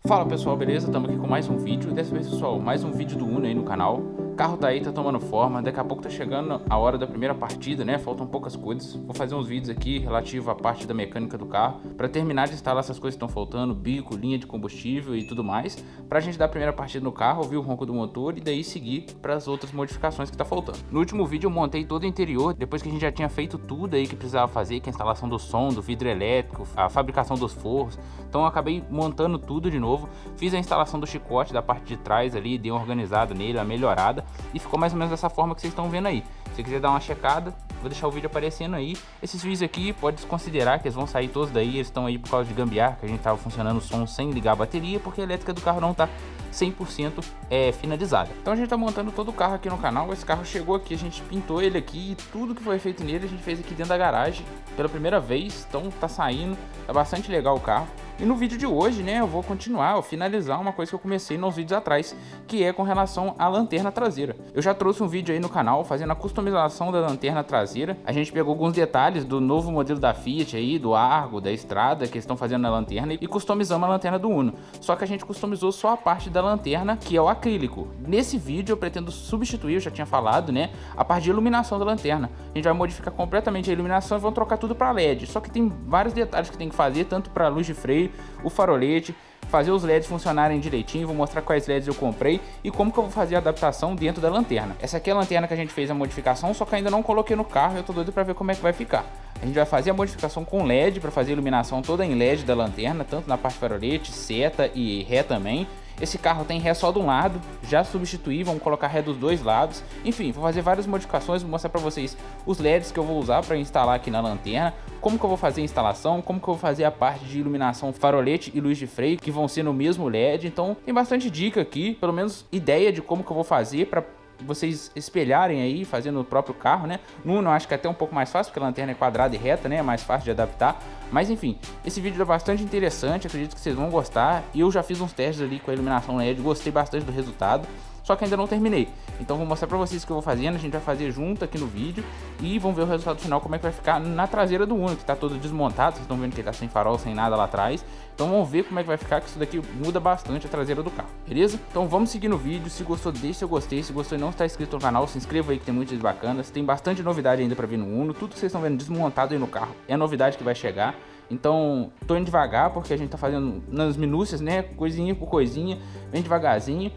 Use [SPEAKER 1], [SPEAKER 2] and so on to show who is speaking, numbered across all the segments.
[SPEAKER 1] Fala pessoal, beleza? Estamos aqui com mais um vídeo. Dessa vez, pessoal, mais um vídeo do Uno aí no canal. O carro tá aí, tá tomando forma. Daqui a pouco tá chegando a hora da primeira partida, né? Faltam poucas coisas. Vou fazer uns vídeos aqui relativo à parte da mecânica do carro, para terminar de instalar essas coisas que estão faltando, bico, linha de combustível e tudo mais, pra gente dar a primeira partida no carro, ouvir o ronco do motor e daí seguir para as outras modificações que tá faltando. No último vídeo eu montei todo o interior, depois que a gente já tinha feito tudo aí que precisava fazer, que é a instalação do som, do vidro elétrico, a fabricação dos forros. Então eu acabei montando tudo de novo. Fiz a instalação do chicote da parte de trás ali, dei uma organizada nele, uma melhorada, e ficou mais ou menos dessa forma que vocês estão vendo aí. Se você quiser dar uma checada, vou deixar o vídeo aparecendo aí. Esses vídeos aqui, pode desconsiderar que eles vão sair todos daí, eles estão aí por causa de gambiarra, que a gente tava funcionando o som sem ligar a bateria, porque a elétrica do carro não tá 100% finalizada. Então a gente tá montando todo o carro aqui no canal. Esse carro chegou aqui, a gente pintou ele aqui, e tudo que foi feito nele a gente fez aqui dentro da garagem pela primeira vez. Então tá saindo, tá bastante legal o carro. E no vídeo de hoje, né, eu vou continuar, finalizar uma coisa que eu comecei nos vídeos atrás, que é com relação à lanterna traseira. Eu já trouxe um vídeo aí no canal fazendo a customização da lanterna traseira. A gente pegou alguns detalhes do novo modelo da Fiat aí, do Argo, da Strada, que eles estão fazendo na lanterna, e customizamos a lanterna do Uno. Só que a gente customizou só a parte da lanterna, que é o acrílico. Nesse vídeo eu pretendo substituir, eu já tinha falado, né, a parte de iluminação da lanterna. A gente vai modificar completamente a iluminação e vamos trocar tudo para LED. Só que tem vários detalhes que tem que fazer, tanto para luz de freio, o farolete, fazer os LEDs funcionarem direitinho. Vou mostrar quais LEDs eu comprei e como que eu vou fazer a adaptação dentro da lanterna. Essa aqui é a lanterna que a gente fez a modificação, só que ainda não coloquei no carro. Eu tô doido para ver como é que vai ficar. A gente vai fazer a modificação com LED para fazer a iluminação toda em LED da lanterna, tanto na parte farolete, seta e ré também. Esse carro tem ré só de um lado, já substituí, vamos colocar ré dos dois lados. Enfim, vou fazer várias modificações, vou mostrar para vocês os LEDs que eu vou usar para instalar aqui na lanterna, como que eu vou fazer a instalação, como que eu vou fazer a parte de iluminação farolete e luz de freio, que vão ser no mesmo LED. Então tem bastante dica aqui, pelo menos ideia de como que eu vou fazer para vocês espelharem aí, fazendo no próprio carro, né? No Uno eu acho que é até um pouco mais fácil, porque a lanterna é quadrada e reta, né? É mais fácil de adaptar. Mas enfim, esse vídeo é bastante interessante, acredito que vocês vão gostar. E eu já fiz uns testes ali com a iluminação LED, gostei bastante do resultado. Só que ainda não terminei, então vou mostrar pra vocês o que eu vou fazendo. A gente vai fazer junto aqui no vídeo e vamos ver o resultado final, como é que vai ficar na traseira do Uno, que tá todo desmontado. Vocês estão vendo que ele tá sem farol, sem nada lá atrás. Então vamos ver como é que vai ficar, que isso daqui muda bastante a traseira do carro, beleza? Então vamos seguir no vídeo. Se gostou, deixa seu gostei. Se gostou e não está inscrito no canal, se inscreva aí que tem muitas bacanas. Tem bastante novidade ainda pra vir no Uno. Tudo que vocês estão vendo desmontado aí no carro é novidade que vai chegar. Então tô indo devagar, porque a gente tá fazendo nas minúcias, né, coisinha por coisinha, bem devagarzinho,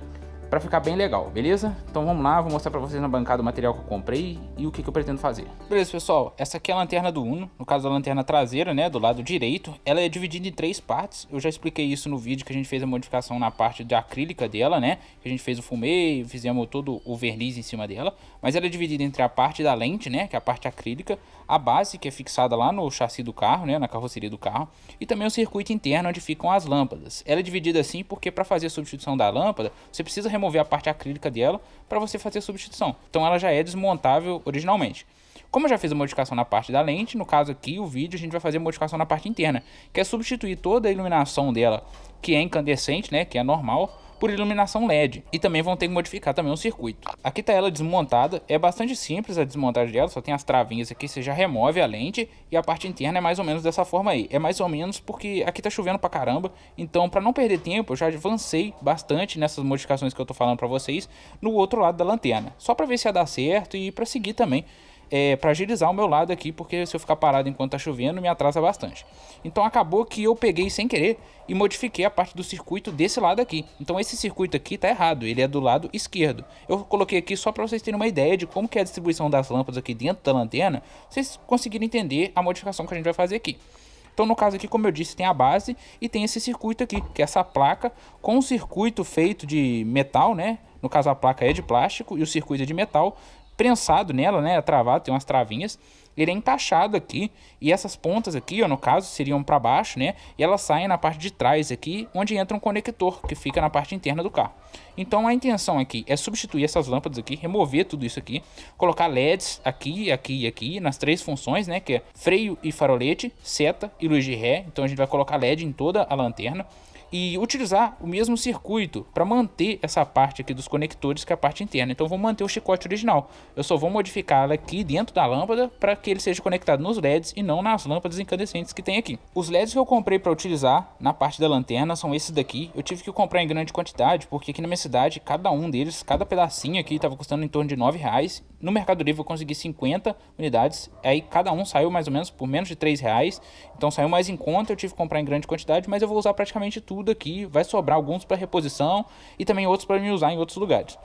[SPEAKER 1] pra ficar bem legal, beleza? Então vamos lá, vou mostrar pra vocês na bancada o material que eu comprei e o que eu pretendo fazer. Beleza, pessoal, essa aqui é a lanterna do Uno, no caso a lanterna traseira, né, do lado direito. Ela é dividida em 3 partes, eu já expliquei isso no vídeo que a gente fez a modificação na parte de acrílica dela, né, que a gente fez o fumê, fizemos todo o verniz em cima dela. Mas ela é dividida entre a parte da lente, né, que é a parte acrílica, a base, que é fixada lá no chassi do carro, né, na carroceria do carro, e também o circuito interno onde ficam as lâmpadas. Ela é dividida assim porque para fazer a substituição da lâmpada, você precisa remover a parte acrílica dela para você fazer a substituição. Então ela já é desmontável originalmente. Como eu já fiz a modificação na parte da lente, no caso aqui, o vídeo, a gente vai fazer a modificação na parte interna, que é substituir toda a iluminação dela, que é incandescente, né, que é normal, por iluminação LED. E também vão ter que modificar também o circuito. Aqui tá ela desmontada, é bastante simples a desmontagem dela, só tem as travinhas aqui, você já remove a lente, e a parte interna é mais ou menos dessa forma aí. É mais ou menos porque aqui tá chovendo pra caramba, então para não perder tempo, eu já avancei bastante nessas modificações que eu tô falando pra vocês, no outro lado da lanterna, só pra ver se ia dar certo e pra seguir também. Para agilizar o meu lado aqui, porque se eu ficar parado enquanto tá chovendo me atrasa bastante. Então acabou que eu peguei sem querer e modifiquei a parte do circuito desse lado aqui. Então esse circuito aqui tá errado, ele é do lado esquerdo. Eu coloquei aqui só para vocês terem uma ideia de como que é a distribuição das lâmpadas aqui dentro da lanterna, vocês conseguirem entender a modificação que a gente vai fazer aqui. Então no caso aqui, como eu disse, tem a base e tem esse circuito aqui, que é essa placa com um circuito feito de metal, né? No caso a placa é de plástico e o circuito é de metal, prensado nela, né, travado, tem umas travinhas. Ele é encaixado aqui e essas pontas aqui, ó, no caso, seriam para baixo, né, e elas saem na parte de trás aqui, onde entra um conector que fica na parte interna do carro. Então a intenção aqui é substituir essas lâmpadas aqui, remover tudo isso aqui, colocar LEDs aqui, aqui e aqui, nas 3 funções, né, que é freio e farolete, seta e luz de ré. Então a gente vai colocar LED em toda a lanterna. e utilizar o mesmo circuito para manter essa parte aqui dos conectores, que é a parte interna. Então eu vou manter o chicote original, eu só vou modificá-la aqui dentro da lâmpada para que ele seja conectado nos LEDs e não nas lâmpadas incandescentes que tem aqui. Os LEDs que eu comprei para utilizar na parte da lanterna são esses daqui. Eu tive que comprar em grande quantidade porque aqui na minha cidade cada um deles, cada pedacinho aqui estava custando em torno de R$9. No Mercado Livre eu consegui 50 unidades, aí cada um saiu mais ou menos por menos de R$3, então saiu mais em conta. Eu tive que comprar em grande quantidade, mas eu vou usar praticamente tudo aqui, vai sobrar alguns para reposição e também outros para me usar em outros lugares.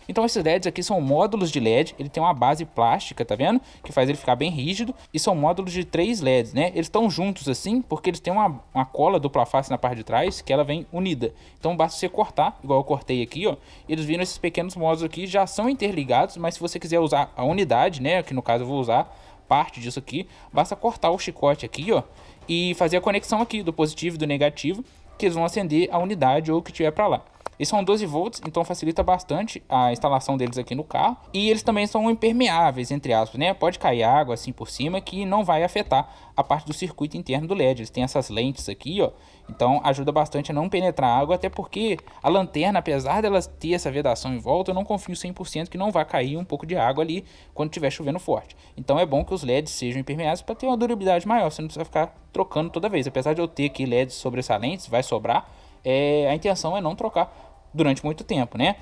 [SPEAKER 1] Então esses LEDs aqui são módulos de LED, ele tem uma base plástica, tá vendo? Que faz ele ficar bem rígido, e são módulos de 3 LEDs, né? Eles estão juntos assim, porque eles têm uma cola dupla face na parte de trás, que ela vem unida. Então basta você cortar, igual eu cortei aqui, ó. Eles viram esses pequenos módulos aqui, já são interligados, mas se você quiser usar a unidade, né? Que no caso eu vou usar parte disso aqui, basta cortar o chicote aqui, ó, e fazer a conexão aqui do positivo e do negativo, que eles vão acender a unidade ou o que tiver para lá. Eles são 12 volts, então facilita bastante a instalação deles aqui no carro. E eles também são impermeáveis, entre aspas, né? Pode cair água assim por cima que não vai afetar a parte do circuito interno do LED. Eles têm essas lentes aqui, ó. Então ajuda bastante a não penetrar água, até porque a lanterna, apesar dela ter essa vedação em volta, eu não confio 100% que não vai cair um pouco de água ali quando estiver chovendo forte. Então é bom que os LEDs sejam impermeáveis para ter uma durabilidade maior, você não precisa ficar trocando toda vez. Apesar de eu ter aqui LEDs sobressalentes, vai sobrar, a intenção é não trocar durante muito tempo, né?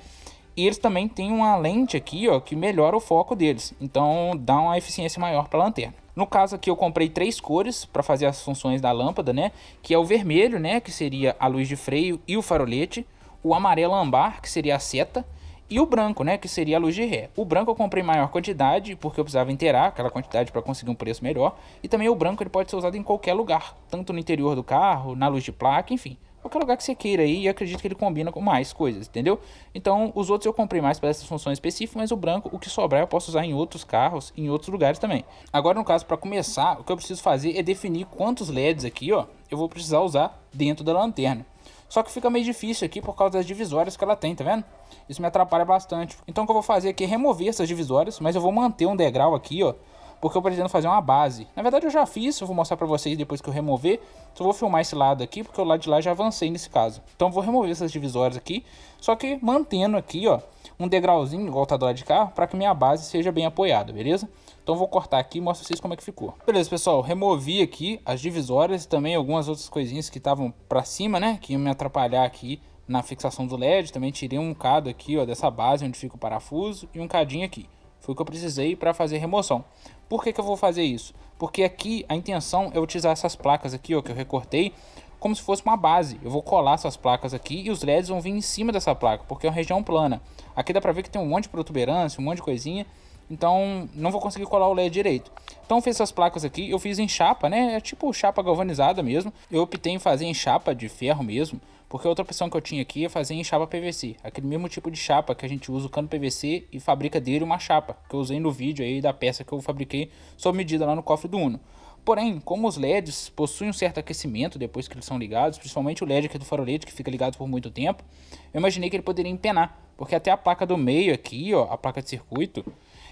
[SPEAKER 1] E eles também têm uma lente aqui, ó, que melhora o foco deles, então dá uma eficiência maior para a lanterna. No caso aqui eu comprei 3 cores para fazer as funções da lâmpada, né? Que é o vermelho, né? Que seria a luz de freio e o farolete, o amarelo âmbar, que seria a seta, e o branco, né? Que seria a luz de ré. O branco eu comprei em maior quantidade porque eu precisava inteirar aquela quantidade para conseguir um preço melhor. E também o branco ele pode ser usado em qualquer lugar, tanto no interior do carro, na luz de placa, enfim. Qualquer lugar que você queira aí, e acredito que ele combina com mais coisas, entendeu? Então, os outros eu comprei mais para essas funções específicas, mas o branco, o que sobrar, eu posso usar em outros carros, em outros lugares também. Agora, no caso, para começar, o que eu preciso fazer é definir quantos LEDs aqui, ó, eu vou precisar usar dentro da lanterna. Só que fica meio difícil aqui por causa das divisórias que ela tem, tá vendo? Isso me atrapalha bastante. Então, o que eu vou fazer aqui é remover essas divisórias, mas eu vou manter um degrau aqui, ó, porque eu pretendo fazer uma base. Na verdade eu já fiz, eu vou mostrar pra vocês depois que eu remover. Só vou filmar esse lado aqui, porque o lado de lá já avancei nesse caso. Então eu vou remover essas divisórias aqui, só que mantendo aqui, ó, um degrauzinho igual tá do lado de cá, para que minha base seja bem apoiada, beleza? Então eu vou cortar aqui e mostro pra vocês como é que ficou. Beleza, pessoal, removi aqui as divisórias e também algumas outras coisinhas que estavam pra cima, né, que iam me atrapalhar aqui na fixação do LED. Também tirei um cado aqui, ó, dessa base onde fica o parafuso e um cadinho aqui. Foi o que eu precisei para fazer a remoção. Por que eu vou fazer isso? Porque aqui a intenção é utilizar essas placas aqui, ó, que eu recortei, como se fosse uma base. Eu vou colar essas placas aqui e os LEDs vão vir em cima dessa placa, porque é uma região plana. Aqui dá pra ver que tem um monte de protuberância, um monte de coisinha, então não vou conseguir colar o LED direito. Então eu fiz essas placas aqui, eu fiz em chapa, né? É tipo chapa galvanizada mesmo. Eu optei em fazer em chapa de ferro mesmo, porque a outra opção que eu tinha aqui é fazer em chapa PVC. Aquele mesmo tipo de chapa que a gente usa o cano PVC e fabrica dele uma chapa, que eu usei no vídeo aí da peça que eu fabriquei sob medida lá no cofre do Uno. Porém, como os LEDs possuem um certo aquecimento depois que eles são ligados, principalmente o LED aqui do farolete, que fica ligado por muito tempo, eu imaginei que ele poderia empenar, porque até a placa do meio aqui, ó, a placa de circuito,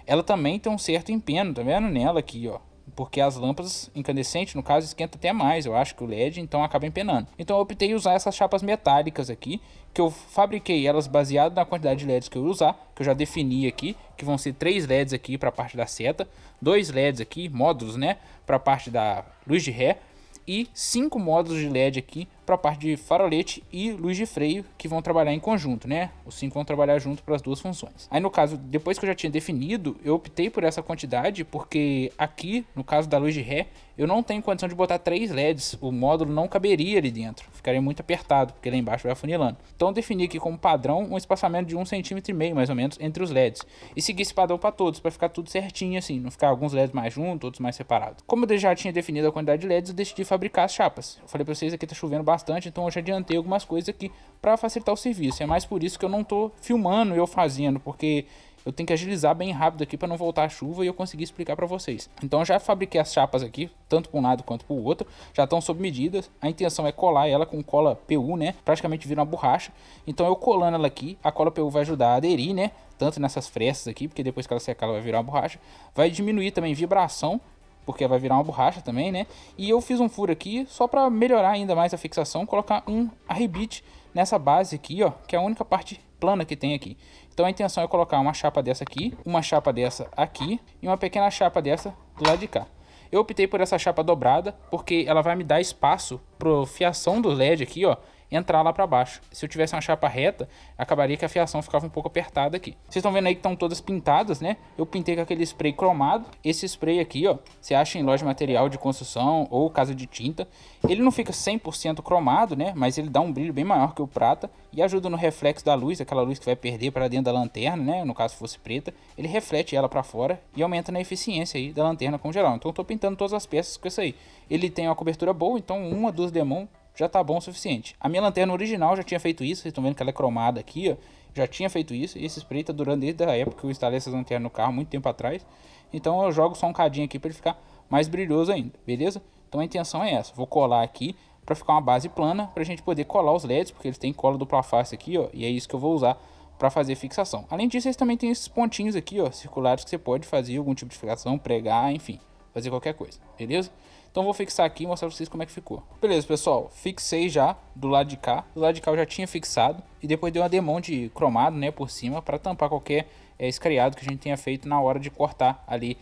[SPEAKER 1] ela também tem um certo empeno, tá vendo? Nela aqui, ó. Porque as lâmpadas incandescentes, no caso, esquenta até mais, eu acho, que o LED, então acaba empenando. Então eu optei em usar essas chapas metálicas aqui, que eu fabriquei elas baseado na quantidade de LEDs que eu vou usar, que eu já defini aqui, que vão ser 3 LEDs aqui para a parte da seta, 2 LEDs aqui, módulos, né, para a parte da luz de ré, e 5 módulos de LED aqui para a parte de farolete e luz de freio, que vão trabalhar em conjunto, né? Os 5 vão trabalhar junto para as duas funções. Aí no caso, depois que eu já tinha definido, eu optei por essa quantidade, porque aqui, no caso da luz de ré, eu não tenho condição de botar 3 LEDs, o módulo não caberia ali dentro, ficaria muito apertado, porque lá embaixo vai afunilando. Então eu defini aqui como padrão um espaçamento de 1,5 cm mais ou menos entre os LEDs, e segui esse padrão para todos, para ficar tudo certinho assim, não ficar alguns LEDs mais juntos, outros mais separados. Como eu já tinha definido a quantidade de LEDs, eu decidi fabricar as chapas. Eu falei para vocês aqui tá chovendo bastante, então eu já adiantei algumas coisas aqui para facilitar o serviço. É mais por isso que eu não tô filmando eu fazendo, porque eu tenho que agilizar bem rápido aqui para não voltar a chuva e eu conseguir explicar para vocês. Então eu já fabriquei as chapas aqui, tanto para um lado quanto para o outro, já estão sob medidas. A intenção é colar ela com cola PU, né? Praticamente vira uma borracha. Então eu colando ela aqui, a cola PU vai ajudar a aderir, né? Tanto nessas frestas aqui, porque depois que ela secar ela vai virar uma borracha. Vai diminuir também a vibração porque vai virar uma borracha também, né? E eu fiz um furo aqui só para melhorar ainda mais a fixação, colocar um arrebite nessa base aqui, ó, que é a única parte plana que tem aqui. Então a intenção é colocar uma chapa dessa aqui, uma chapa dessa aqui e uma pequena chapa dessa do lado de cá. Eu optei por essa chapa dobrada porque ela vai me dar espaço para fiação do LED aqui, ó, entrar lá para baixo. Se eu tivesse uma chapa reta, acabaria que a fiação ficava um pouco apertada aqui. Vocês estão vendo aí que estão todas pintadas, né? Eu pintei com aquele spray cromado. Esse spray aqui, ó, você acha em loja de material de construção ou casa de tinta. Ele não fica 100% cromado, né? Mas ele dá um brilho bem maior que o prata e ajuda no reflexo da luz, aquela luz que vai perder para dentro da lanterna, né? No caso fosse preta, ele reflete ela para fora e aumenta na eficiência aí da lanterna com geral. Então eu tô pintando todas as peças com isso aí. Ele tem uma cobertura boa, então uma, duas demãos já tá bom o suficiente. A minha lanterna original já tinha feito isso, vocês estão vendo que ela é cromada aqui, ó. Já tinha feito isso, e esse spray tá durando desde a época que eu instalei essas lanternas no carro, muito tempo atrás. Então eu jogo só um cadinho aqui para ele ficar mais brilhoso ainda, beleza? Então a intenção é essa, vou colar aqui para ficar uma base plana, pra gente poder colar os LEDs, porque eles têm cola dupla face aqui, ó, e é isso que eu vou usar para fazer fixação. Além disso, eles também tem esses pontinhos aqui, ó, circulares, que você pode fazer algum tipo de fixação, pregar, enfim, fazer qualquer coisa, beleza? Então vou fixar aqui e mostrar pra vocês como é que ficou. Beleza, pessoal, fixei já do lado de cá. Do lado de cá eu já tinha fixado e depois dei uma demão de cromado, né, por cima, para tampar qualquer escariado que a gente tenha feito na hora de cortar ali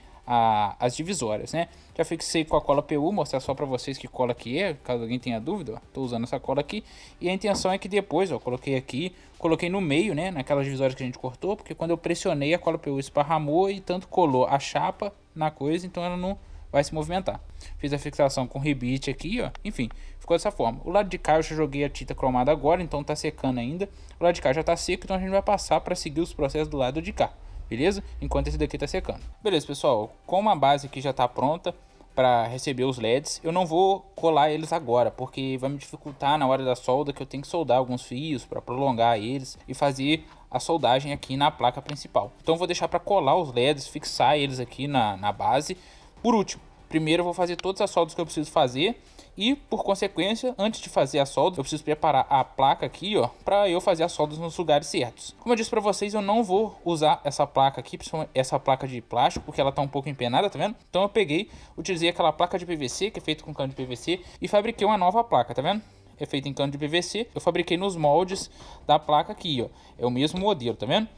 [SPEAKER 1] as divisórias, né? Já fixei com a cola PU, mostrar só para vocês que cola que é, caso alguém tenha dúvida, ó, tô usando essa cola aqui. E a intenção é que depois, ó, coloquei aqui, coloquei no meio, né, naquelas divisórias que a gente cortou, porque quando eu pressionei a cola PU esparramou e tanto colou a chapa na coisa, então ela não vai se movimentar. Fiz a fixação com rebite aqui, ó. Enfim, ficou dessa forma. O lado de cá eu já joguei a tinta cromada agora, então tá secando ainda. O lado de cá já tá seco, então a gente vai passar para seguir os processos do lado de cá, beleza? Enquanto esse daqui tá secando. Beleza, pessoal, como a base aqui já tá pronta para receber os LEDs, eu não vou colar eles agora, porque vai me dificultar na hora da solda, que eu tenho que soldar alguns fios para prolongar eles e fazer a soldagem aqui na placa principal. Então eu vou deixar para colar os LEDs, fixar eles aqui na base. Por último, primeiro eu vou fazer todas as soldas que eu preciso fazer e, por consequência, antes de fazer a solda, eu preciso preparar a placa aqui, ó, para eu fazer as soldas nos lugares certos. Como eu disse para vocês, eu não vou usar essa placa aqui, principalmente essa placa de plástico, porque ela tá um pouco empenada, tá vendo? Então eu peguei, utilizei aquela placa de PVC, que é feita com cano de PVC, e fabriquei uma nova placa, tá vendo? É feita em cano de PVC, eu fabriquei nos moldes da placa aqui, ó, é o mesmo modelo, tá vendo?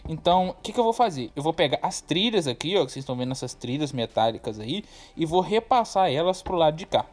[SPEAKER 1] Então, o que eu vou fazer? Eu vou pegar as trilhas aqui, ó, que vocês estão vendo essas trilhas metálicas aí, e vou repassar elas pro lado de cá,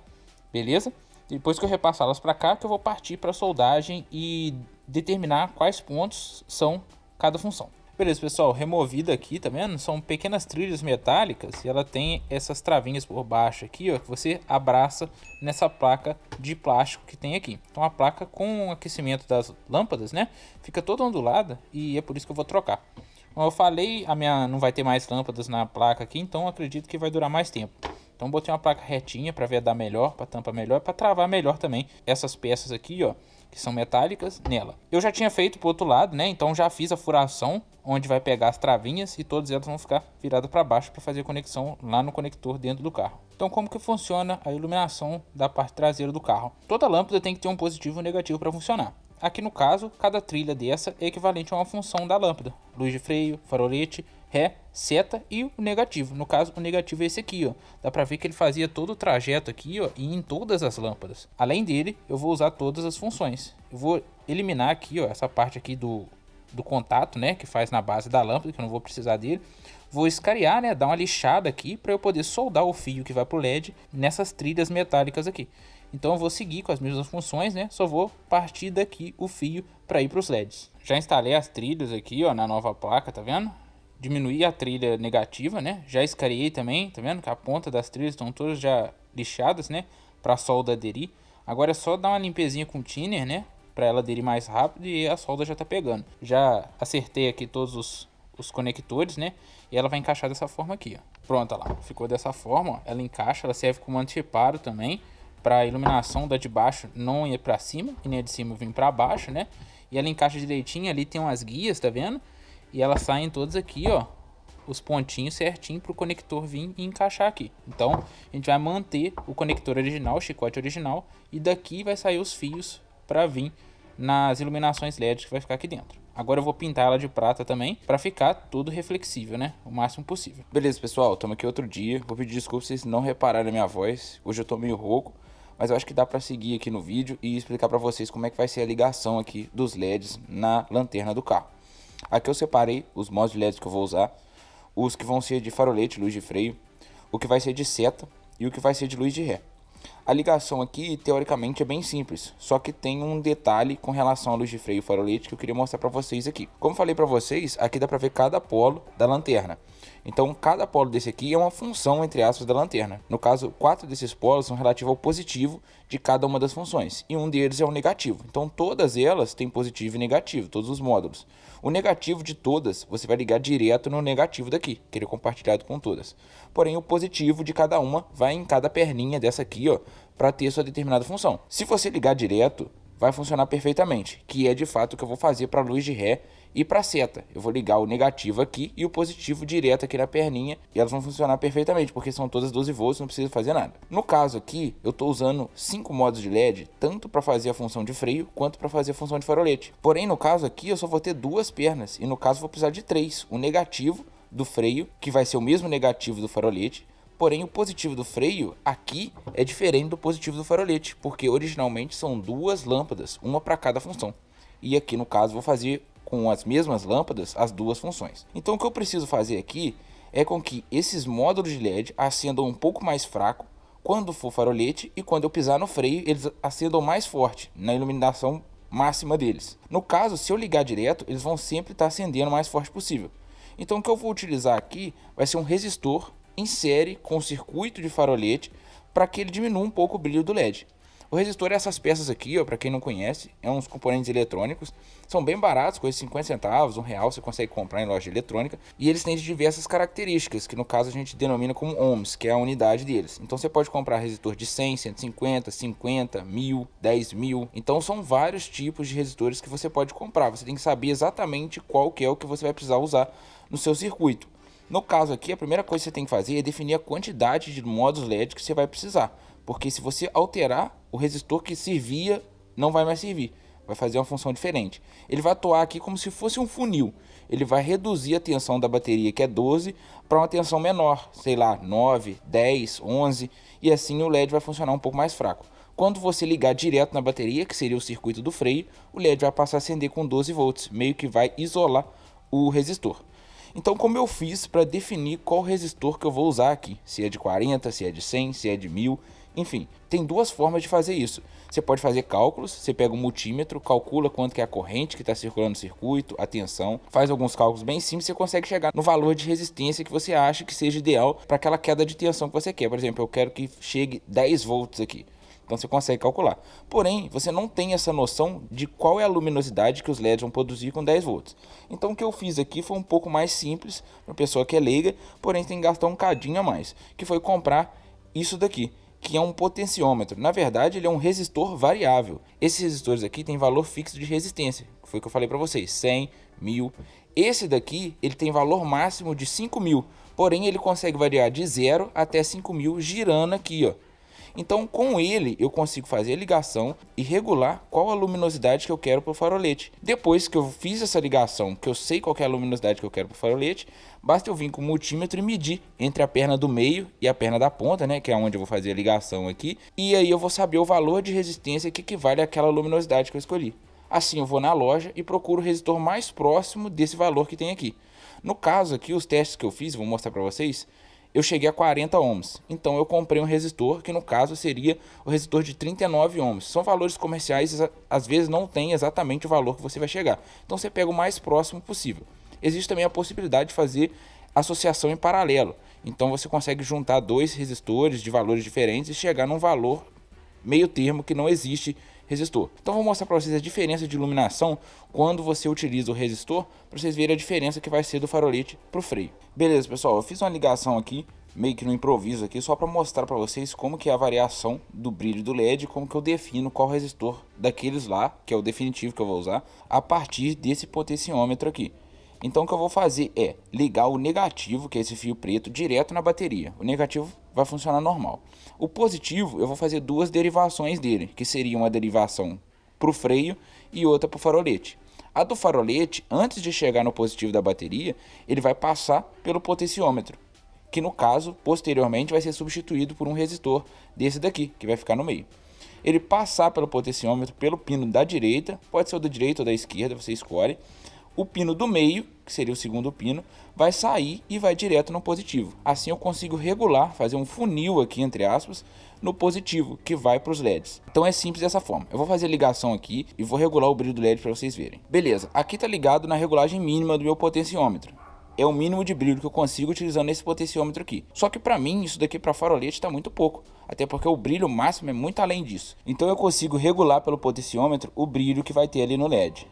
[SPEAKER 1] beleza? Depois que eu repassá-las para cá, que eu vou partir para soldagem e determinar quais pontos são cada função. Beleza, pessoal, removida aqui, tá vendo? São pequenas trilhas metálicas e ela tem essas travinhas por baixo aqui, ó, que você abraça nessa placa de plástico que tem aqui. Então a placa com o aquecimento das lâmpadas, né, fica toda ondulada e é por isso que eu vou trocar. Como eu falei, a minha não vai ter mais lâmpadas na placa aqui, então acredito que vai durar mais tempo. Então botei uma placa retinha para vedar melhor, para tampar melhor, para travar melhor também essas peças aqui, ó, que são metálicas nela. Eu já tinha feito pro outro lado, né? Então já fiz a furação onde vai pegar as travinhas e todas elas vão ficar viradas para baixo para fazer conexão lá no conector dentro do carro. Então como que funciona a iluminação da parte traseira do carro? Toda lâmpada tem que ter um positivo e um negativo para funcionar. Aqui no caso, cada trilha dessa é equivalente a uma função da lâmpada. Luz de freio, farolete, ré, seta e o negativo. No caso, o negativo é esse aqui, ó. Dá pra ver que ele fazia todo o trajeto aqui, ó, e em todas as lâmpadas. Além dele, eu vou usar todas as funções. Eu vou eliminar aqui, ó, essa parte aqui do contato, né, que faz na base da lâmpada, que eu não vou precisar dele. Vou escariar, né, dar uma lixada aqui para eu poder soldar o fio que vai pro LED nessas trilhas metálicas aqui. Então eu vou seguir com as mesmas funções, né? Só vou partir daqui o fio para ir para os LEDs. Já instalei as trilhas aqui, ó, na nova placa, tá vendo? Diminuí a trilha negativa, né? Já escariei também, tá vendo? Que a ponta das trilhas estão todas já lixadas, né? Para a solda aderir. Agora é só dar uma limpezinha com o thinner, né? Para ela aderir mais rápido e a solda já tá pegando. Já acertei aqui todos os conectores, né? E ela vai encaixar dessa forma aqui, ó. Pronto, lá. Ficou dessa forma, ó. Ela encaixa, ela serve como anteparo também, para a iluminação da de baixo não ir para cima e nem a de cima vir para baixo, né? E ela encaixa direitinho, ali tem umas guias, tá vendo? E elas saem todas aqui, ó, os pontinhos certinho para o conector vir e encaixar aqui. Então a gente vai manter o conector original, o chicote original, e daqui vai sair os fios para vir nas iluminações LED que vai ficar aqui dentro. Agora eu vou pintar ela de prata também, para ficar tudo reflexível, né? O máximo possível. Beleza, pessoal, estamos aqui outro dia. Vou pedir desculpa se vocês não repararem na minha voz. Hoje eu tô meio rouco, mas eu acho que dá para seguir aqui no vídeo e explicar para vocês como é que vai ser a ligação aqui dos LEDs na lanterna do carro. Aqui eu separei os modos de LEDs que eu vou usar, os que vão ser de farolete, luz de freio, o que vai ser de seta e o que vai ser de luz de ré. A ligação aqui, teoricamente, é bem simples, só que tem um detalhe com relação à luz de freio e farolete que eu queria mostrar para vocês aqui. Como falei para vocês, aqui dá para ver cada polo da lanterna. Então, cada polo desse aqui é uma função, entre aspas, da lanterna. No caso, 4 desses polos são relativos ao positivo de cada uma das funções, e um deles é o negativo. Então, todas elas têm positivo e negativo, todos os módulos. O negativo de todas, você vai ligar direto no negativo daqui, que ele é compartilhado com todas. Porém, o positivo de cada uma vai em cada perninha dessa aqui, ó, para ter sua determinada função. Se você ligar direto, vai funcionar perfeitamente, que é de fato o que eu vou fazer para a luz de ré e para a seta. Eu vou ligar o negativo aqui e o positivo direto aqui na perninha e elas vão funcionar perfeitamente, porque são todas 12 volts, não precisa fazer nada. No caso aqui, eu estou usando 5 modos de LED, tanto para fazer a função de freio, quanto para fazer a função de farolete. Porém, no caso aqui, eu só vou ter 2 pernas, e no caso vou precisar de 3. O negativo do freio, que vai ser o mesmo negativo do farolete, porém o positivo do freio aqui é diferente do positivo do farolete, porque originalmente são 2 lâmpadas, uma para cada função. E aqui no caso vou fazer com as mesmas lâmpadas as 2 funções. Então o que eu preciso fazer aqui é com que esses módulos de LED acendam um pouco mais fraco quando for farolete, e quando eu pisar no freio eles acendam mais forte na iluminação máxima deles. No caso, se eu ligar direto, eles vão sempre estar acendendo o mais forte possível. Então o que eu vou utilizar aqui vai ser um resistor em série com circuito de farolete para que ele diminua um pouco o brilho do LED. O resistor é essas peças aqui, ó, para quem não conhece, é uns componentes eletrônicos, são bem baratos, coisa de 50 centavos, R$1 você consegue comprar em loja de eletrônica, e eles têm diversas características, que no caso a gente denomina como ohms, que é a unidade deles. Então você pode comprar resistor de 100, 150, 50, 1000, 10.000, então são vários tipos de resistores que você pode comprar, você tem que saber exatamente qual que é o que você vai precisar usar no seu circuito. No caso aqui, a primeira coisa que você tem que fazer é definir a quantidade de modos LED que você vai precisar, porque se você alterar, o resistor que servia não vai mais servir, vai fazer uma função diferente. Ele vai atuar aqui como se fosse um funil, ele vai reduzir a tensão da bateria, que é 12, para uma tensão menor, sei lá, 9, 10, 11, e assim o LED vai funcionar um pouco mais fraco. Quando você ligar direto na bateria, que seria o circuito do freio, o LED vai passar a acender com 12 volts, meio que vai isolar o resistor. Então, como eu fiz para definir qual resistor que eu vou usar aqui, se é de 40, se é de 100, se é de 1000, enfim, tem 2 formas de fazer isso. Você pode fazer cálculos, você pega um multímetro, calcula quanto que é a corrente que está circulando no circuito, a tensão, faz alguns cálculos bem simples, você consegue chegar no valor de resistência que você acha que seja ideal para aquela queda de tensão que você quer. Por exemplo, eu quero que chegue 10 volts aqui. Então você consegue calcular. Porém, você não tem essa noção de qual é a luminosidade que os LEDs vão produzir com 10 volts. Então o que eu fiz aqui foi um pouco mais simples para a pessoa que é leiga, porém tem que gastar um cadinho a mais, que foi comprar isso daqui, que é um potenciômetro. Na verdade, ele é um resistor variável. Esses resistores aqui têm valor fixo de resistência, que foi o que eu falei para vocês, 100, 1000. Esse daqui, ele tem valor máximo de 5.000, porém ele consegue variar de 0 até 5.000 girando aqui, ó. Então, com ele, eu consigo fazer a ligação e regular qual a luminosidade que eu quero para o farolete. Depois que eu fiz essa ligação, que eu sei qual é a luminosidade que eu quero para o farolete, basta eu vir com o multímetro e medir entre a perna do meio e a perna da ponta, né, que é onde eu vou fazer a ligação aqui. E aí eu vou saber o valor de resistência que equivale àquela luminosidade que eu escolhi. Assim, eu vou na loja e procuro o resistor mais próximo desse valor que tem aqui. No caso aqui, os testes que eu fiz, vou mostrar para vocês, eu cheguei a 40 ohms, então eu comprei um resistor que no caso seria o resistor de 39 ohms. São valores comerciais, às vezes não tem exatamente o valor que você vai chegar, então você pega o mais próximo possível. Existe também a possibilidade de fazer associação em paralelo, então você consegue juntar 2 resistores de valores diferentes e chegar num valor meio termo que não existe resistor. Então vou mostrar para vocês a diferença de iluminação quando você utiliza o resistor, para vocês verem a diferença que vai ser do farolete para o freio. Beleza, pessoal, eu fiz uma ligação aqui, meio que no improviso aqui, só para mostrar para vocês como que é a variação do brilho do LED, como que eu defino qual resistor daqueles lá, que é o definitivo que eu vou usar, a partir desse potenciômetro aqui. Então o que eu vou fazer é ligar o negativo, que é esse fio preto, direto na bateria. O negativo vai funcionar normal. O positivo, eu vou fazer 2 derivações dele, que seria uma derivação para o freio e outra para o farolete. A do farolete, antes de chegar no positivo da bateria, ele vai passar pelo potenciômetro, que no caso, posteriormente, vai ser substituído por um resistor desse daqui, que vai ficar no meio. Ele passar pelo potenciômetro, pelo pino da direita, pode ser o da direita ou da esquerda, você escolhe. O pino do meio, que seria o segundo pino, vai sair e vai direto no positivo. Assim eu consigo regular, fazer um funil aqui, entre aspas, no positivo, que vai para os LEDs. Então é simples dessa forma. Eu vou fazer a ligação aqui e vou regular o brilho do LED para vocês verem. Beleza, aqui está ligado na regulagem mínima do meu potenciômetro. É o mínimo de brilho que eu consigo utilizando esse potenciômetro aqui. Só que para mim, isso daqui para farolete está muito pouco. Até porque o brilho máximo é muito além disso. Então eu consigo regular pelo potenciômetro o brilho que vai ter ali no LED.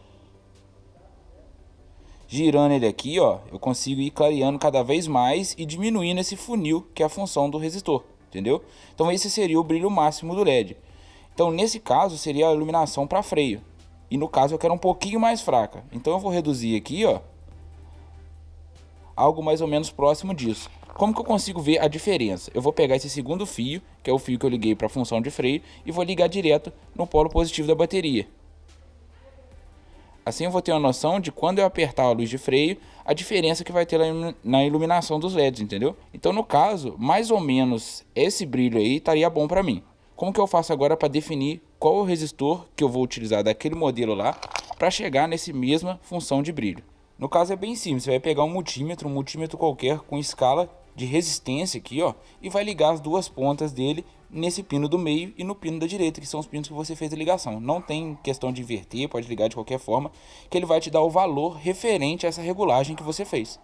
[SPEAKER 1] Girando ele aqui, ó, eu consigo ir clareando cada vez mais e diminuindo esse funil, que é a função do resistor, entendeu? Então esse seria o brilho máximo do LED. Então nesse caso seria a iluminação para freio. E no caso eu quero um pouquinho mais fraca. Então eu vou reduzir aqui, ó, algo mais ou menos próximo disso. Como que eu consigo ver a diferença? Eu vou pegar esse segundo fio, que é o fio que eu liguei para a função de freio, e vou ligar direto no polo positivo da bateria. Assim eu vou ter uma noção de quando eu apertar a luz de freio, a diferença que vai ter na iluminação dos LEDs, entendeu? Então no caso, mais ou menos esse brilho aí estaria bom para mim. Como que eu faço agora para definir qual o resistor que eu vou utilizar daquele modelo lá para chegar nessa mesma função de brilho? No caso é bem simples, você vai pegar um multímetro qualquer com escala de resistência aqui, ó, e vai ligar as duas pontas dele nesse pino do meio e no pino da direita, que são os pinos que você fez a ligação. Não tem questão de inverter, pode ligar de qualquer forma, que ele vai te dar o valor referente a essa regulagem que você fez.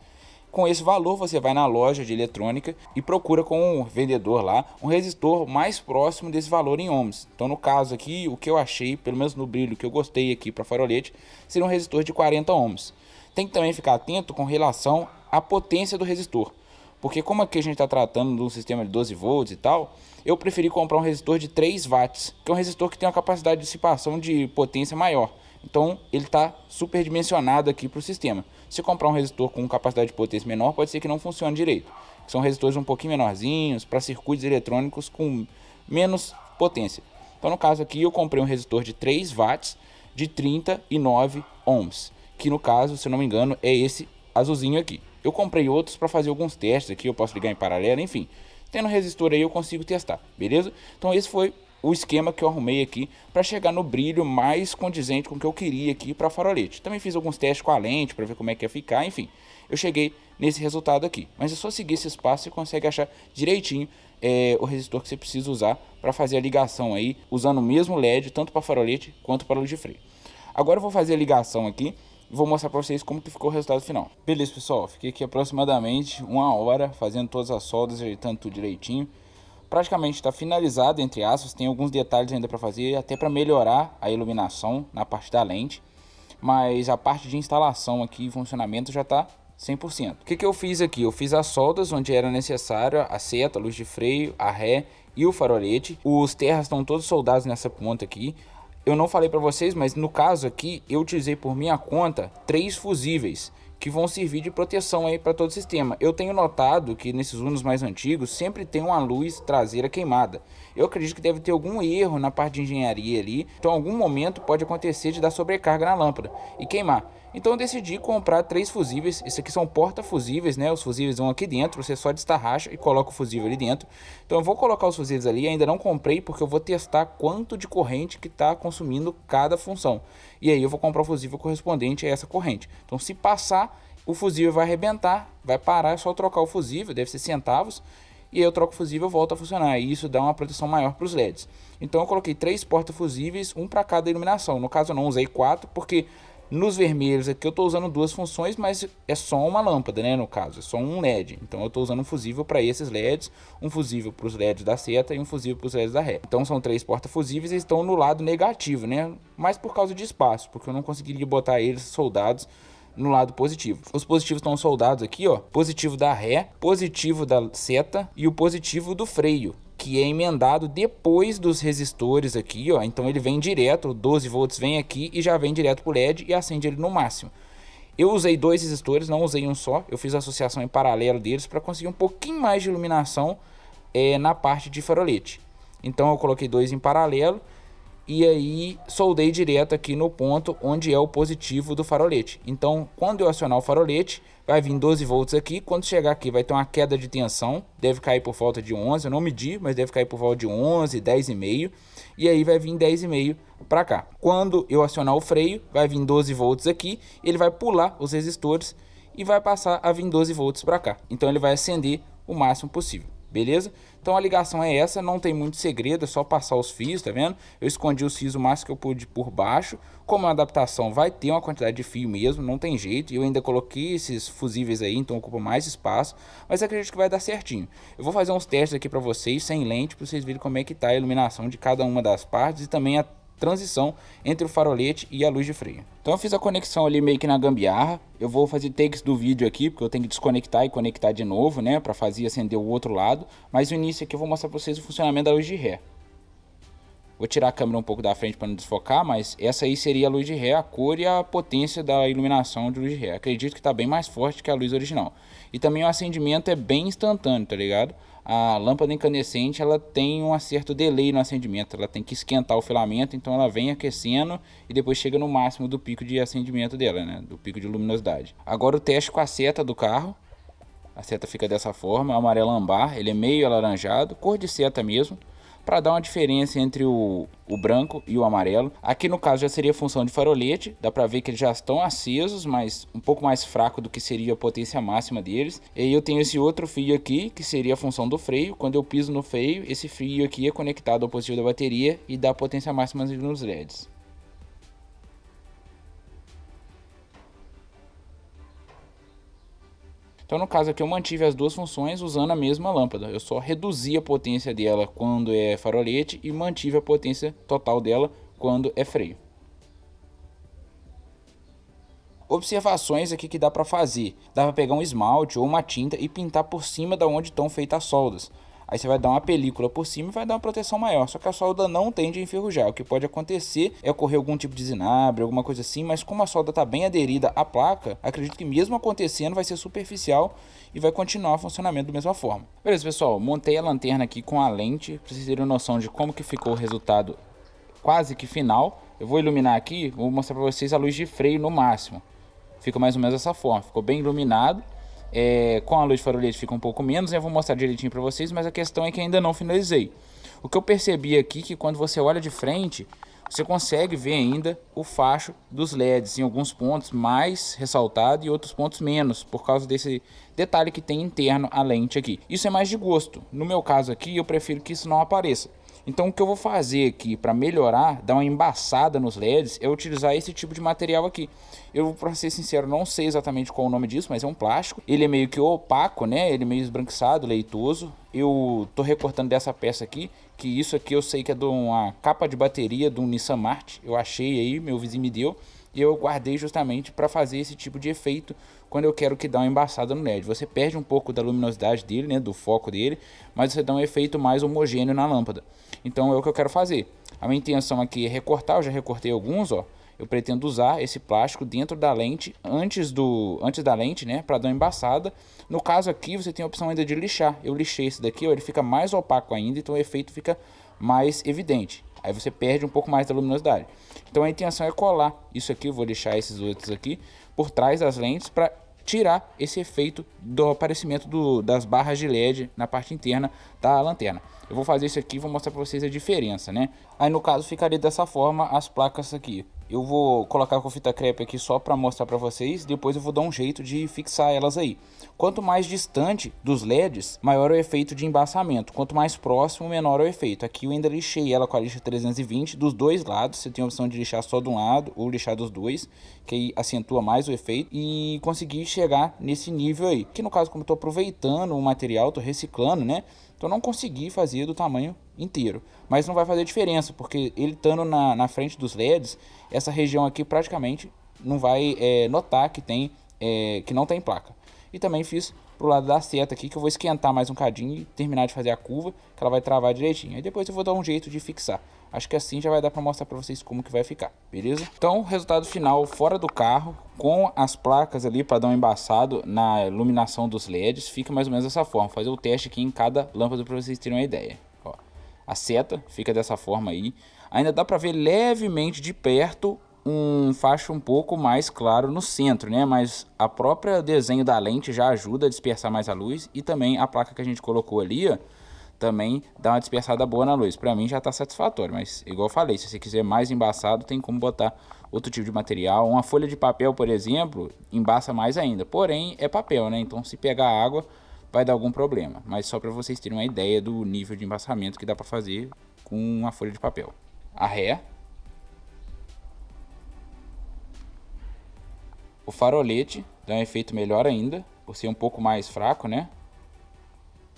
[SPEAKER 1] Com esse valor você vai na loja de eletrônica e procura com o vendedor lá um resistor mais próximo desse valor em ohms. Então no caso aqui, o que eu achei, pelo menos no brilho que eu gostei aqui para farolete, seria um resistor de 40 ohms. Tem que também ficar atento com relação à potência do resistor. Porque como aqui a gente está tratando de um sistema de 12 volts e tal, eu preferi comprar um resistor de 3 watts, que é um resistor que tem uma capacidade de dissipação de potência maior. Então ele está superdimensionado aqui para o sistema. Se comprar um resistor com capacidade de potência menor, pode ser que não funcione direito. São resistores um pouquinho menorzinhos, para circuitos eletrônicos com menos potência. Então no caso aqui eu comprei um resistor de 3 watts de 39 ohms. Que no caso, se eu não me engano, é esse azulzinho aqui. Eu comprei outros para fazer alguns testes aqui, eu posso ligar em paralelo, enfim. Tendo resistor aí eu consigo testar, beleza? Então esse foi o esquema que eu arrumei aqui para chegar no brilho mais condizente com o que eu queria aqui para farolete. Também fiz alguns testes com a lente para ver como é que ia ficar, enfim. Eu cheguei nesse resultado aqui. Mas é só seguir esse passo e consegue achar direitinho o resistor que você precisa usar para fazer a ligação aí, usando o mesmo LED, tanto para farolete quanto para luz de freio. Agora eu vou fazer a ligação aqui. Vou mostrar para vocês como que ficou o resultado final. Beleza, pessoal, fiquei aqui aproximadamente 1 hora fazendo todas as soldas, ajeitando tudo direitinho. Praticamente está finalizado, entre aspas, tem alguns detalhes ainda para fazer, até para melhorar a iluminação na parte da lente. Mas a parte de instalação aqui e funcionamento já está 100%. O que eu fiz aqui? Eu fiz as soldas onde era necessário, a seta, a luz de freio, a ré e o farolete. Os terras estão todos soldados nessa ponta aqui. Eu não falei para vocês, mas no caso aqui eu utilizei por minha conta 3 fusíveis que vão servir de proteção aí para todo o sistema. Eu tenho notado que nesses Unos mais antigos sempre tem uma luz traseira queimada. Eu acredito que deve ter algum erro na parte de engenharia ali, então em algum momento pode acontecer de dar sobrecarga na lâmpada e queimar. Então eu decidi comprar 3 fusíveis. Esses aqui são porta-fusíveis, né? Os fusíveis vão aqui dentro, você só destarracha e coloca o fusível ali dentro. Então eu vou colocar os fusíveis ali, ainda não comprei porque eu vou testar quanto de corrente que está consumindo cada função. E aí eu vou comprar o fusível correspondente a essa corrente. Então se passar, o fusível vai arrebentar, vai parar, é só trocar o fusível, deve ser centavos. E aí eu troco o fusível e volta a funcionar. E isso dá uma proteção maior para os LEDs. Então eu coloquei 3 porta-fusíveis, um para cada iluminação. No caso eu não usei 4 porque nos vermelhos aqui eu estou usando 2 funções, mas é só uma lâmpada, né? No caso, é só um LED. Então eu estou usando um fusível para esses LEDs, um fusível para os LEDs da seta e um fusível para os LEDs da ré. Então são 3 porta-fusíveis e estão no lado negativo, né? Mas por causa de espaço, porque eu não conseguiria botar eles soldados no lado positivo. Os positivos estão soldados aqui, ó. Positivo da ré, positivo da seta e o positivo do freio, que é emendado depois dos resistores aqui, ó. Então ele vem direto, o 12 volts vem aqui e já vem direto pro LED e acende ele no máximo. Eu usei 2 resistores, não usei um só. Eu fiz a associação em paralelo deles para conseguir um pouquinho mais de iluminação na parte de farolete. Então eu coloquei 2 em paralelo e aí soldei direto aqui no ponto onde é o positivo do farolete. Então, quando eu acionar o farolete, vai vir 12 volts aqui. Quando chegar aqui, vai ter uma queda de tensão, deve cair por volta de 11, eu não medi, mas deve cair por volta de 11, 10,5, e aí vai vir 10,5 para cá. Quando eu acionar o freio, vai vir 12 volts aqui, ele vai pular os resistores e vai passar a vir 12 volts para cá. Então ele vai acender o máximo possível. Beleza? Então a ligação é essa, não tem muito segredo, é só passar os fios, tá vendo? Eu escondi os fios o máximo que eu pude por baixo. Como a adaptação vai ter uma quantidade de fio mesmo, não tem jeito. E eu ainda coloquei esses fusíveis aí, então ocupa mais espaço. Mas acredito que vai dar certinho. Eu vou fazer uns testes aqui pra vocês, sem lente, pra vocês verem como é que tá a iluminação de cada uma das partes. E também a transição entre o farolete e a luz de freio. Então eu fiz a conexão ali meio que na gambiarra. Eu vou fazer takes do vídeo aqui, porque eu tenho que desconectar e conectar de novo, né, para fazer acender o outro lado. Mas no início aqui eu vou mostrar para vocês o funcionamento da luz de ré. Vou tirar a câmera um pouco da frente para não desfocar, mas essa aí seria a luz de ré, a cor e a potência da iluminação de luz de ré. Acredito que está bem mais forte que a luz original. E também o acendimento é bem instantâneo, tá ligado? A lâmpada incandescente, ela tem um certo delay no acendimento, ela tem que esquentar o filamento, então ela vem aquecendo e depois chega no máximo do pico de acendimento dela, né, do pico de luminosidade. Agora o teste com a seta do carro. A seta fica dessa forma, amarelo âmbar, ele é meio alaranjado, cor de seta mesmo, para dar uma diferença entre o branco e o amarelo. Aqui no caso já seria função de farolete, dá para ver que eles já estão acesos, mas um pouco mais fraco do que seria a potência máxima deles. E aí eu tenho esse outro fio aqui, que seria a função do freio. Quando eu piso no freio, esse fio aqui é conectado ao positivo da bateria e dá a potência máxima nos LEDs. Então no caso aqui eu mantive as duas funções usando a mesma lâmpada. Eu só reduzi a potência dela quando é farolete e mantive a potência total dela quando é freio. Observações aqui que dá para fazer. Dá para pegar um esmalte ou uma tinta e pintar por cima da onde estão feitas as soldas. Aí você vai dar uma película por cima e vai dar uma proteção maior. Só que a solda não tende a enferrujar. O que pode acontecer é ocorrer algum tipo de zinabre, alguma coisa assim. Mas como a solda está bem aderida à placa, acredito que mesmo acontecendo vai ser superficial e vai continuar o funcionamento da mesma forma. Beleza, pessoal. Montei a lanterna aqui com a lente para vocês terem noção de como que ficou o resultado quase que final. Eu vou iluminar aqui, vou mostrar para vocês a luz de freio no máximo. Fica mais ou menos dessa forma. Ficou bem iluminado. Com a luz de farolete fica um pouco menos, eu vou mostrar direitinho para vocês, mas a questão é que ainda não finalizei. O que eu percebi aqui é que quando você olha de frente, você consegue ver ainda o facho dos LEDs em alguns pontos mais ressaltado e outros pontos menos, por causa desse detalhe que tem interno a lente aqui. Isso é mais de gosto. No meu caso aqui, eu prefiro que isso não apareça. Então o que eu vou fazer aqui para melhorar, dar uma embaçada nos LEDs, é utilizar esse tipo de material aqui. Eu, para ser sincero, não sei exatamente qual o nome disso, mas é um plástico. Ele é meio que opaco, né? Ele é meio esbranquiçado, leitoso. Eu tô recortando dessa peça aqui, que isso aqui eu sei que é de uma capa de bateria de um Nissan March. Eu achei aí, meu vizinho me deu. E eu guardei justamente para fazer esse tipo de efeito quando eu quero que dá uma embaçada no LED. Você perde um pouco da luminosidade dele, né, do foco dele, mas você dá um efeito mais homogêneo na lâmpada. Então é o que eu quero fazer. A minha intenção aqui é recortar, eu já recortei alguns, ó. Eu pretendo usar esse plástico dentro da lente, antes da lente, né, para dar uma embaçada. No caso aqui você tem a opção ainda de lixar. Eu lixei esse daqui, ó, ele fica mais opaco ainda, então o efeito fica mais evidente. Aí você perde um pouco mais da luminosidade. Então a intenção é colar isso aqui, eu vou deixar esses outros aqui por trás das lentes para tirar esse efeito do aparecimento das barras de LED na parte interna da lanterna. Eu vou fazer isso aqui e vou mostrar para vocês a diferença, né? Aí no caso ficaria dessa forma as placas aqui. Eu vou colocar com fita crepe aqui só para mostrar para vocês, depois eu vou dar um jeito de fixar elas aí. Quanto mais distante dos LEDs, maior é o efeito de embaçamento. Quanto mais próximo, menor é o efeito. Aqui eu ainda lixei ela com a lixa 320 dos dois lados. Você tem a opção de lixar só de um lado ou lixar dos dois, que aí acentua mais o efeito. E consegui chegar nesse nível aí. Que no caso, como eu estou aproveitando o material, estou reciclando, né? Então não consegui fazer do tamanho inteiro. Mas não vai fazer diferença, porque ele estando na frente dos LEDs, essa região aqui praticamente não vai notar que não tem placa. E também fiz pro lado da seta aqui, que eu vou esquentar mais um cadinho e terminar de fazer a curva, que ela vai travar direitinho. Aí depois eu vou dar um jeito de fixar. Acho que assim já vai dar para mostrar para vocês como que vai ficar, beleza? Então, resultado final fora do carro, com as placas ali para dar um embaçado na iluminação dos LEDs, fica mais ou menos dessa forma. Vou fazer o teste aqui em cada lâmpada para vocês terem uma ideia. Ó, a seta fica dessa forma aí. Ainda dá para ver levemente de perto um facho um pouco mais claro no centro, né? Mas a própria desenho da lente já ajuda a dispersar mais a luz, e também a placa que a gente colocou ali, ó, também dá uma dispersada boa na luz. Para mim já está satisfatório, mas igual eu falei, se você quiser mais embaçado, tem como botar outro tipo de material. Uma folha de papel, por exemplo, embaça mais ainda. Porém, é papel, né? Então se pegar água, vai dar algum problema. Mas só para vocês terem uma ideia do nível de embaçamento que dá para fazer com uma folha de papel. A ré. O farolete dá um efeito melhor ainda, por ser um pouco mais fraco, né?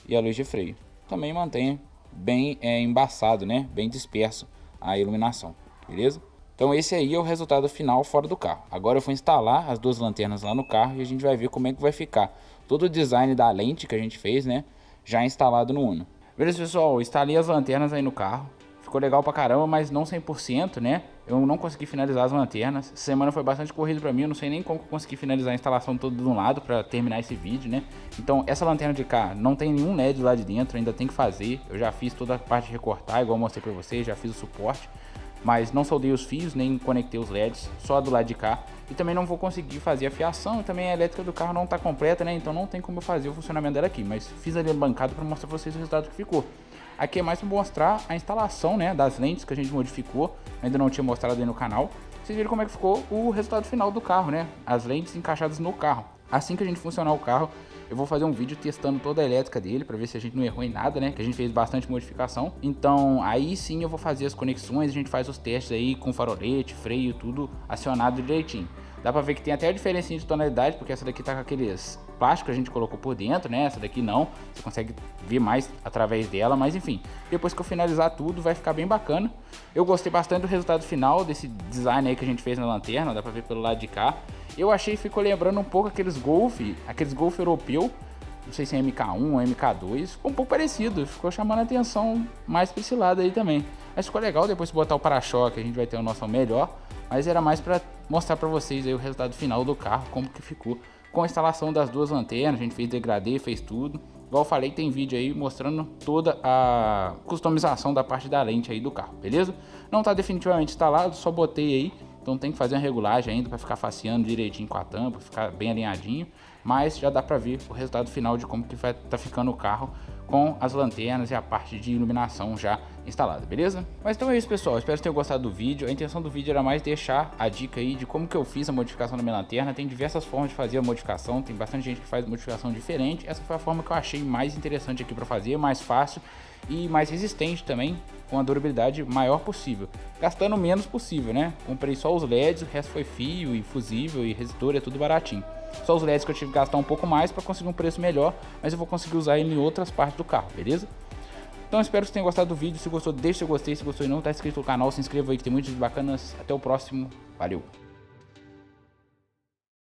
[SPEAKER 1] E a luz de freio também mantém bem embaçado, né? Bem disperso a iluminação, beleza? Então esse aí é o resultado final fora do carro. Agora eu vou instalar as duas lanternas lá no carro e a gente vai ver como é que vai ficar todo o design da lente que a gente fez, né? Já instalado no Uno. Beleza, pessoal? Instalei as lanternas aí no carro. Ficou legal pra caramba, mas não 100%, né? Eu não consegui finalizar as lanternas. Essa semana foi bastante corrido pra mim. Eu não sei nem como que eu consegui finalizar a instalação toda de um lado pra terminar esse vídeo, né? Então essa lanterna de cá não tem nenhum LED lá de dentro. Ainda tem que fazer. Eu já fiz toda a parte de recortar, igual eu mostrei pra vocês. Já fiz o suporte. Mas não soldei os fios, nem conectei os LEDs. Só do lado de cá. E também não vou conseguir fazer a fiação. E também a elétrica do carro não tá completa, né? Então não tem como eu fazer o funcionamento dela aqui. Mas fiz ali a bancada pra mostrar pra vocês o resultado que ficou. Aqui é mais para mostrar a instalação, né, das lentes que a gente modificou. Ainda não tinha mostrado aí no canal. Vocês viram como é que ficou o resultado final do carro, né? As lentes encaixadas no carro. Assim que a gente funcionar o carro, eu vou fazer um vídeo testando toda a elétrica dele para ver se a gente não errou em nada, né? Que a gente fez bastante modificação. Então aí sim eu vou fazer as conexões, a gente faz os testes aí com farolete, freio, tudo acionado direitinho. Dá pra ver que tem até a diferença de tonalidade, porque essa daqui tá com aqueles plásticos que a gente colocou por dentro, né? Essa daqui não, você consegue ver mais através dela, mas enfim. Depois que eu finalizar tudo, vai ficar bem bacana. Eu gostei bastante do resultado final desse design aí que a gente fez na lanterna, dá pra ver pelo lado de cá. Eu achei que ficou lembrando um pouco aqueles Golf europeu. Não sei se é MK1 ou MK2, ficou um pouco parecido, ficou chamando a atenção mais pra esse lado aí também. Mas ficou legal, depois de botar o para-choque a gente vai ter uma noção melhor. Mas era mais para mostrar para vocês aí o resultado final do carro, como que ficou com a instalação das duas lanternas. A gente fez degradê, fez tudo. Igual eu falei, tem vídeo aí mostrando toda a customização da parte da lente aí do carro, beleza? Não tá definitivamente instalado, só botei aí. Então tem que fazer uma regulagem ainda para ficar faceando direitinho com a tampa, ficar bem alinhadinho. Mas já dá para ver o resultado final de como que vai tá ficando o carro com as lanternas e a parte de iluminação já instalada, beleza? Mas então é isso, pessoal, espero que tenham gostado do vídeo. A intenção do vídeo era mais deixar a dica aí de como que eu fiz a modificação da minha lanterna. Tem diversas formas de fazer a modificação, tem bastante gente que faz modificação diferente. Essa foi a forma que eu achei mais interessante aqui para fazer, mais fácil e mais resistente também, com a durabilidade maior possível, gastando o menos possível, né? Comprei só os LEDs, o resto foi fio e fusível e resistor, é tudo baratinho. Só os LEDs que eu tive que gastar um pouco mais para conseguir um preço melhor, mas eu vou conseguir usar ele em outras partes do carro, beleza? Então espero que vocês tenham gostado do vídeo. Se gostou, deixa seu gostei. Se gostou e não está inscrito no canal, se inscreva aí que tem muitos vídeos bacanas. Até o próximo. Valeu!